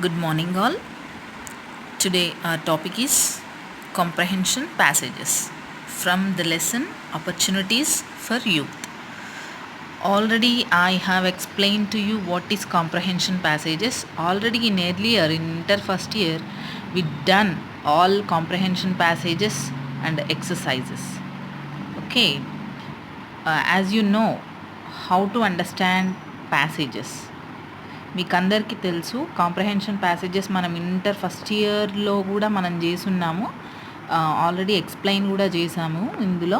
Good morning, all. Today, our topic is comprehension passages from the lesson Opportunities for Youth. Already, I have explained to you what is comprehension passages. Already, in earlier, in inter first year, we done all comprehension passages and exercises. Okay, as you know, how to understand passages. మీకు అందరికీ తెలుసు comprehension passages మనం inter first ఇయర్లో కూడా మనం చేసున్నాము. Already explain కూడా చేసాము ఇందులో.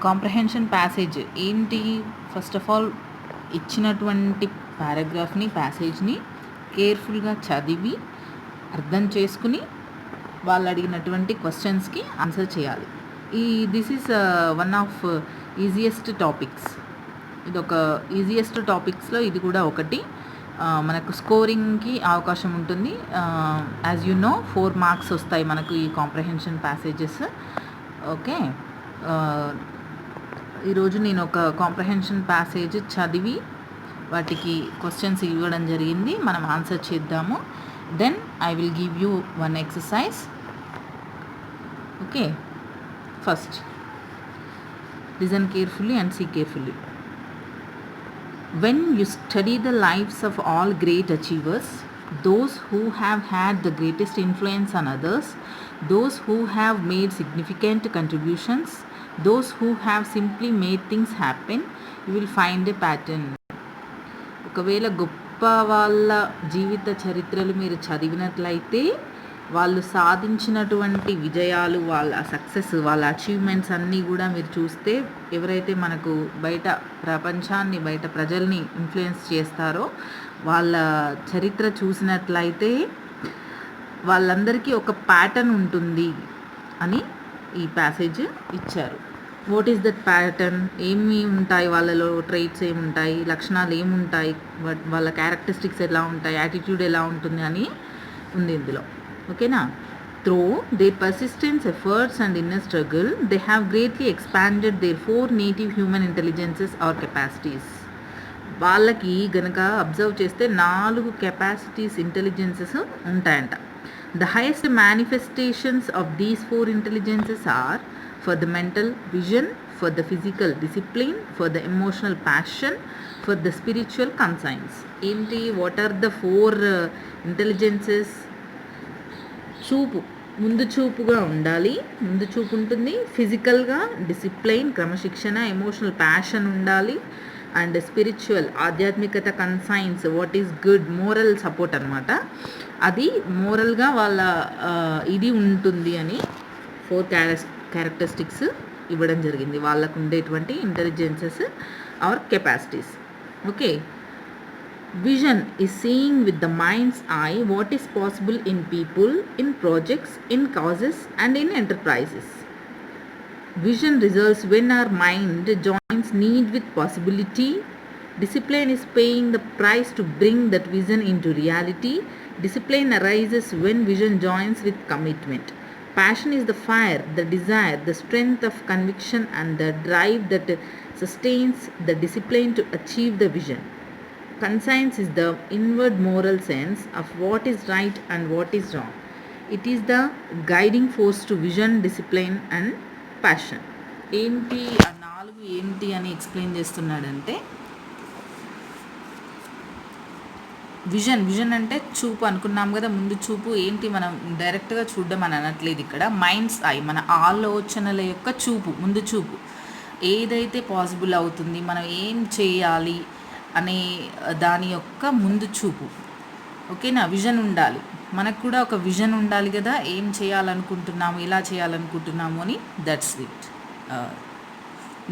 కాంప్రహెన్షన్ ప్యాసేజ్ ఏంటి? ఫస్ట్ ఆఫ్ ఆల్ ఇచ్చినటువంటి పారాగ్రాఫ్ని, ప్యాసేజ్ని కేర్ఫుల్గా చదివి అర్థం చేసుకుని వాళ్ళు అడిగినటువంటి క్వశ్చన్స్కి ఆన్సర్ చేయాలి. This is one of easiest topics. ఇది ఒక ఈజియెస్ట్ టాపిక్స్లో ఇది కూడా ఒకటి. మనకు స్కోరింగ్కి అవకాశం ఉంటుంది. యాజ్ యూ నో 4 మార్క్స్ వస్తాయి మనకు ఈ కాంప్రహెన్షన్ ప్యాసేజెస్. ఓకే, ఈరోజు నేను ఒక కాంప్రహెన్షన్ ప్యాసేజ్ చదివి వాటికి క్వశ్చన్స్ ఇవ్వడం జరిగింది. మనం ఆన్సర్ చేద్దాము. Then I will give you one exercise. Okay, first listen carefully and see carefully. When you study the lives of all great achievers, those who have had the greatest influence on others, those who have made significant contributions, those who have simply made things happen, you will find a pattern. ఒకవేళ గొప్ప వాళ్ళ జీవిత చరిత్రలు మీరు చదివినట్లయితే వాళ్ళు సాధించినటువంటి విజయాలు, వాళ్ళ సక్సెస్, వాళ్ళ అచీవ్మెంట్స్ అన్నీ కూడా మీరు చూస్తే, ఎవరైతే మనకు బయట ప్రపంచాన్ని, బయట ప్రజల్ని ఇన్ఫ్లుయెన్స్ చేస్తారో వాళ్ళ చరిత్ర చూసినట్లయితే వాళ్ళందరికీ ఒక ప్యాటర్న్ ఉంటుంది అని ఈ ప్యాసేజ్ ఇచ్చారు. What is that pattern? ఏమి ఉంటాయి వాళ్ళలో, ట్రైట్స్ ఏముంటాయి, లక్షణాలు ఏముంటాయి, వాళ్ళ క్యారెక్టరిస్టిక్స్ ఎలా ఉంటాయి, యాటిట్యూడ్ ఎలా ఉంటుంది అని ఉంది ఇందులో. ఓకేనా? Through their persistence, efforts and inner struggle, they have greatly expanded their 4 native human intelligences or capacities. వాళ్ళకి గనక అబ్జర్వ్ చేస్తే 4 కెపాసిటీస్, ఇంటెలిజెన్సెస్ ఉంటాయంట. The highest manifestations of these 4 intelligences are for the mental vision, for the physical discipline, for the emotional passion, for the spiritual conscience. ఏంటి? what are the 4 intelligences? చూపు, ముందు చూపుగా ఉండాలి, ముందు చూపు ఉంటుంది. ఫిజికల్గా డిసిప్లైన్, క్రమశిక్షణ, ఎమోషనల్ ప్యాషన్ ఉండాలి. అండ్ స్పిరిచువల్, ఆధ్యాత్మికత, conscience, what is good, moral support అనమాట. అది మోరల్గా వాళ్ళ ఇది ఉంటుంది అని 4 క్యారెక్టరిస్టిక్స్ ఇవ్వడం జరిగింది వాళ్ళకు ఉండేటువంటి intelligences or capacities. Okay, vision is seeing with the mind's eye what is possible in people, in projects, in causes and in enterprises. Vision results when our mind joins need with possibility. Discipline is paying the price to bring that vision into reality. Discipline arises when vision joins with commitment. Passion is the fire, the desire, the strength of conviction and the drive that sustains the discipline to achieve the vision. Conscience is the inward moral sense of what is right and what is wrong. It is the guiding force to vision, discipline and passion. ఏంటి ఆ 4 ఏంటి అని explain చేస్తున్నాడంటే, vision అంటే చూపు అనుకున్నాం కదా, ముందు చూపు. ఏంటి? మనం డైరెక్ట్గా చూడడం అని అనట్లేదు ఇక్కడ. మైండ్స్ ఐ, మన ఆలోచనల యొక్క చూపు, ముందు చూపు. ఏదైతే పాసిబుల్ అవుతుంది, మనం ఏం చేయాలి అనే దాని యొక్క ముందు చూపు. ఓకేనా? విజన్ ఉండాలి. మనకు కూడా ఒక విజన్ ఉండాలి కదా, ఏం చేయాలనుకుంటున్నాము, ఎలా చేయాలనుకుంటున్నాము అని. That's it.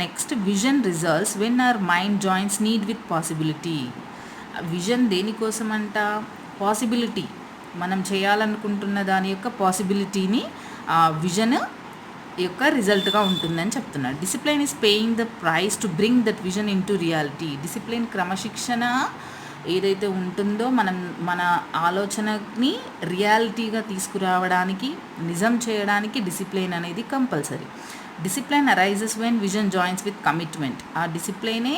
Next, vision results when our mind joins need with possibility. Vision దేనికోసం అంట? పాసిబిలిటీ, మనం చేయాలనుకుంటున్న దాని యొక్క పాసిబిలిటీని విజన్ యొక్క రిజల్ట్గా ఉంటుందని చెప్తున్నాడు. Discipline is paying the price to bring that vision in to reality. Discipline, క్రమశిక్షణ ఏదైతే ఉంటుందో, మన ఆలోచనని రియాలిటీగా తీసుకురావడానికి, నిజం చేయడానికి డిసిప్లైన్ అనేది compulsory. Discipline arises when vision joins with commitment. ఆ డిసిప్లైనే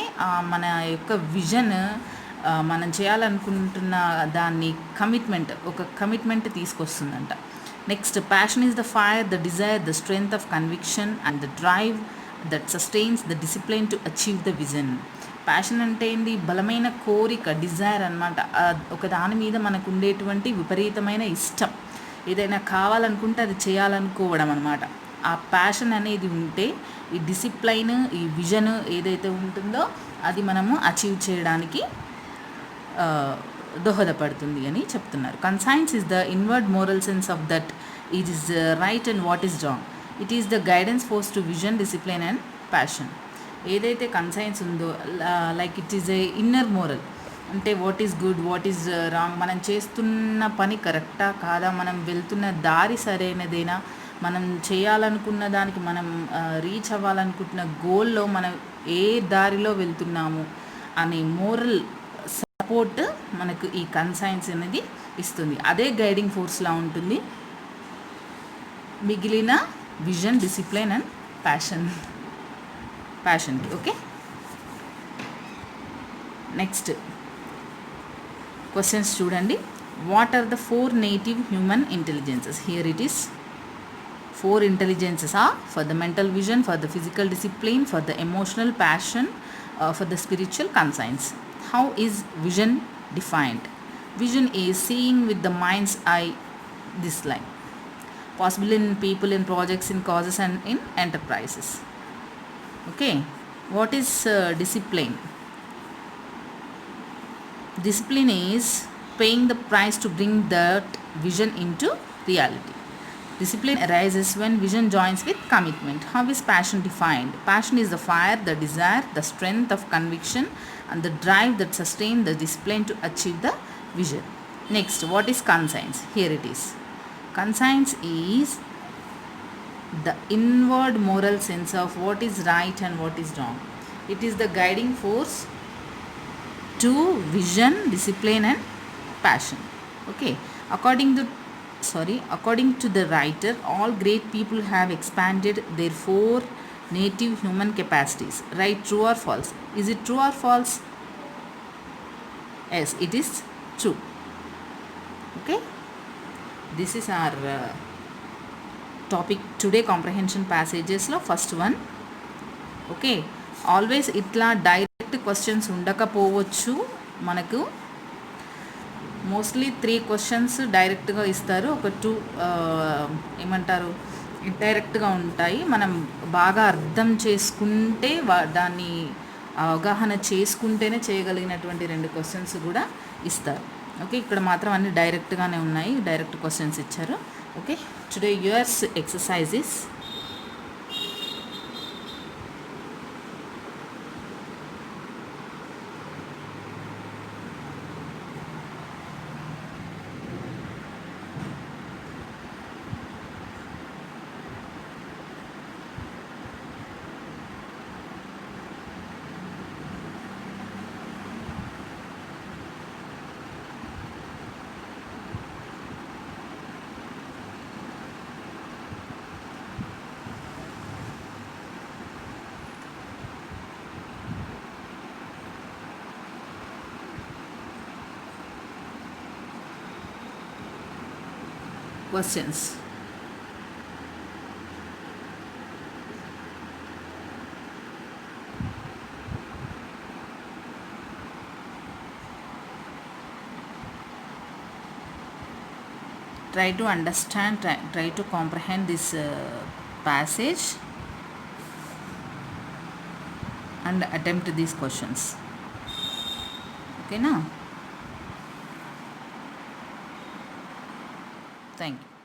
మన యొక్క విజన్ మనం చేయాలనుకుంటున్న దాన్ని ఒక కమిట్మెంట్ తీసుకొస్తుందంట. Next, passion is the fire, the desire, the strength of conviction and the drive that sustains the discipline to achieve the vision. Passion అంటే ఏంటి? బలమైన కోరిక, డిజైర్ అనమాట. ఒక దాని మీద మనకు ఉండేటువంటి విపరీతమైన ఇష్టం, ఏదైనా కావాలనుకుంటే అది చేయాలనుకోవడం అనమాట. ఆ ప్యాషన్ అనేది ఉంటే ఈ డిసిప్లైన్, ఈ విజన్ ఏదైతే ఉంటుందో అది మనము అచీవ్ చేయడానికి దోహదపడుతుంది అని చెప్తున్నారు. Conscience is the inward moral sense of that it is right and what is wrong. It is the guidance force to vision, discipline and passion. ఏదైతే కన్సైన్స్ ఉందో, like it is a inner moral, అంటే what is good, what is wrong, మనం చేస్తున్న పని కరెక్టా కాదా, మనం వెళ్తున్న దారి సరైనదేనా, మనం చేయాలనుకున్న దానికి, మనం రీచ్ అవ్వాలనుకుంటున్న గోల్లో మనం ఏ దారిలో వెళ్తున్నాము అనే మోరల్ సపోర్ట్ మనకు ఈ కన్సైన్స్ అనేది ఇస్తుంది. అదే గైడింగ్ ఫోర్స్లా ఉంటుంది మిగిలిన విజన్, డిసిప్లిన్ అండ్ ప్యాషన్కి. ఓకే, నెక్స్ట్ క్వశ్చన్స్ చూడండి. What are the 4 native human intelligences? Here it is 4 intelligences are for the mental vision, for the physical discipline, for the emotional passion, for the spiritual conscience. How is vision defined? Vision is seeing with the mind's eye, this line. Possible in people, in projects, in causes and in enterprises. Okay, what is discipline? Discipline is paying the price to bring that vision into reality. Discipline arises when vision joins with commitment. How is passion defined? Passion is the fire, the desire, the strength of conviction and the drive that sustains the discipline to achieve the vision. Next, what is conscience? Here it is. Conscience is the inward moral sense of what is right and what is wrong. It is the guiding force to vision, discipline and passion. Okay, according to the writer, all great people have expanded their 4 native human capacities. Right, true or false? Is it true or false? Yes, it is true. Okay, this is our topic today, comprehension passages lo first one. Okay, always itla direct questions ఉండకపోవచ్చు మనకు. Mostly 3 questions డైరెక్ట్గా ఇస్తారు, ఒక 2 ఏమంటారు ఇండైరెక్ట్గా ఉంటాయి. మనం బాగా అర్థం చేసుకుంటే, దాన్ని అవగాహన చేసుకుంటేనే చేయగలిగినటువంటి 2 క్వశ్చన్స్ కూడా ఇస్తారు. ఓకే, ఇక్కడ మాత్రం అన్ని డైరెక్ట్గానే ఉన్నాయి, డైరెక్ట్ క్వశ్చన్స్ ఇచ్చారు. Okay, today yours exercises. Questions. Try to understand, try to comprehend this passage and attempt these questions. Okay, now. Thank you.